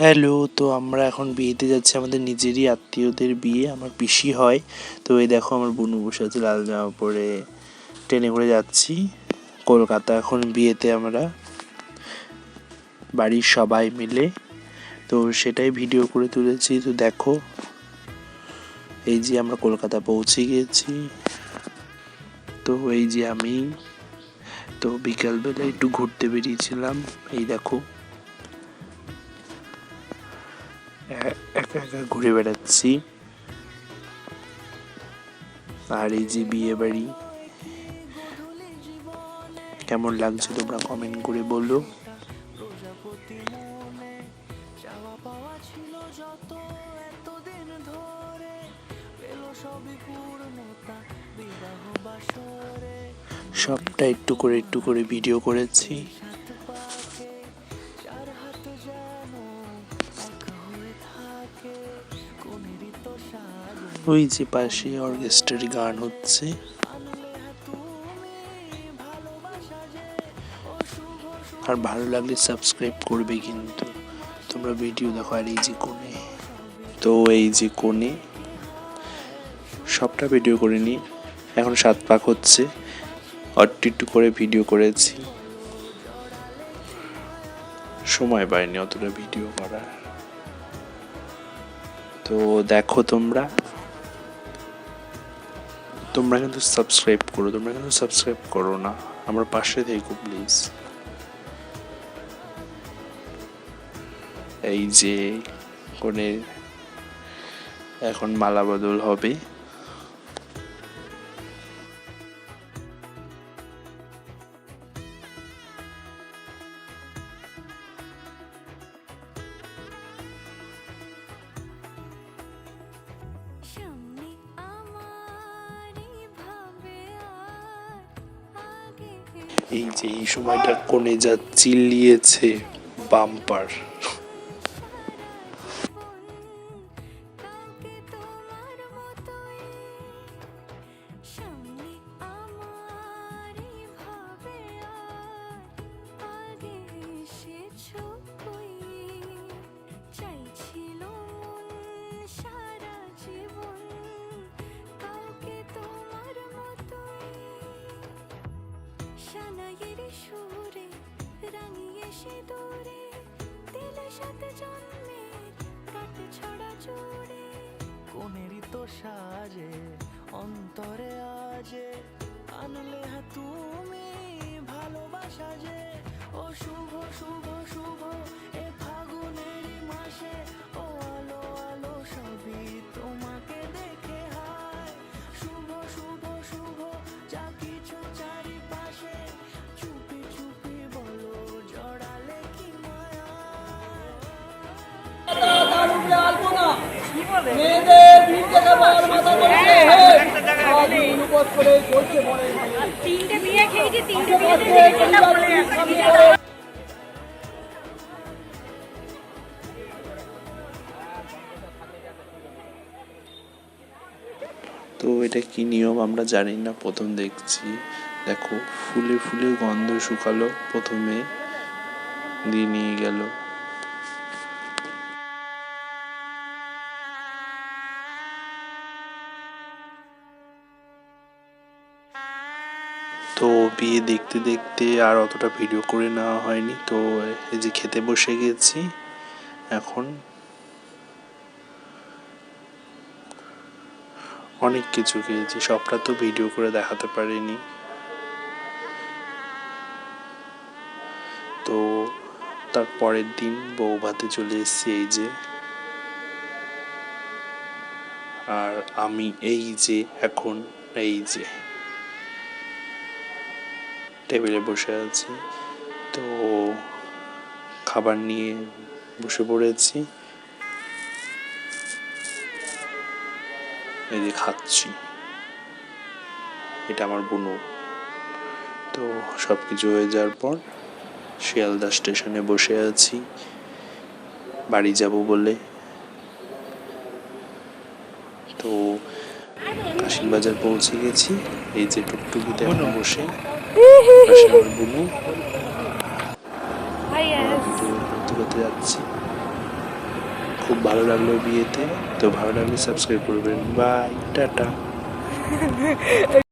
Hello, তো আমরা এখন বিয়েতে যাচ্ছি, আমাদের নিজেরই আত্মীয়দের বিয়ে, আমার পিসি হয়। তো এই দেখো আমার বোনু বসে আছে লাল জামা পরে, ট্রেনে করে যাচ্ছি কলকাতা এখন বিয়েতে আমরা বাড়ির সবাই মিলে। তো সেটাই ভিডিও করে তুলেছি। তো দেখো এই যে আমরা কলকাতা পৌঁছে গেছি। তো এই যে আমি তো বিকালবেলা একটু ঘুরতে বেরিয়েছিলাম, এই দেখো একা একা ঘুরে বেড়াচ্ছি। আর এই যে বিয়ে বাড়ি, কেমন লাগছে তোমরা কমেন্ট করে বলো। সবটা একটু করে ভিডিও করেছি। ওই যে পাশে অর্কেস্ট্রার গান হচ্ছে। আর ভালো লাগলে সাবস্ক্রাইব করবে কিন্তু তোমরা ভিডিও দেখো। আর এই যে কোণে, তো এই যে কোণে সবটা ভিডিও করে নি, এখন 7 পাক হচ্ছে, একটু করে ভিডিও করেছি, সময় পাইনি অতটা ভিডিও করার। তো দেখো তোমরা কিন্তু সাবস্ক্রাইব করো, তোমরা কিন্তু সাবস্ক্রাইব করো না, আমার পাশে থেকো প্লিজ। এই যে কোণে এখন মালা বদল হবে। এই যে এই সময়টা কোণে যা চিল্লিয়েছে বাম্পার। কোনেরই তো সাজে অন্তরে আজে আনলে তুমি ভালোবাসা যে ও শুভ শুভ শুভ এ ফাগুনেরই মাসে ও আলো আলো সবই তোমাকে দেখে হায় শুভ শুভ শুভ যা কিছু চারিপাশে চুপি চুপি বলো জড়ালে কি মায়া মেয়েদের ভিড় দেখাবার মাথা করে চলছে মনে তিনটে বিয়ে খেয়েছি, তিনটে তো এটা কি নিয়ম আমরা জানি না, প্রথম দেখছি। দেখো ফুলে ফুলে গন্ধ শুকালো, প্রথমে দিয়ে নিয়ে গেল। তো বিয়ে দেখতে দেখতে আর অতটা ভিডিও করে নেওয়া হয়নি। তো এই যে খেতে বসে গেছি এখন, অনেক কিছু খেয়েছি, সবটা তো ভিডিও করে দেখাতে পারিনি। তো তার পরের দিন বউ ভাতে চলে এসেছি এই যে। আর আমি এই যে এখন এই যে টেবিলে বসে আছি, তো খাবার নিয়ে বসে পড়েছি, এই যে খাচ্ছি, এটা আমার বোনু। তো সব কিছু হয়ে যাওয়ার পর শিয়ালদা স্টেশনে বসে আছি বাড়ি যাব বলে। তো কাশিমবাজার পৌঁছে গেছি, এই যে টুকটুকিতে এখন বসে আমার বোনু, ঘুরতে ঘুরতে যাচ্ছি। খুব ভালো লাগলো বিয়েতে। তো ভালো লাগলে সাবস্ক্রাইব করবেন। Bye, tata.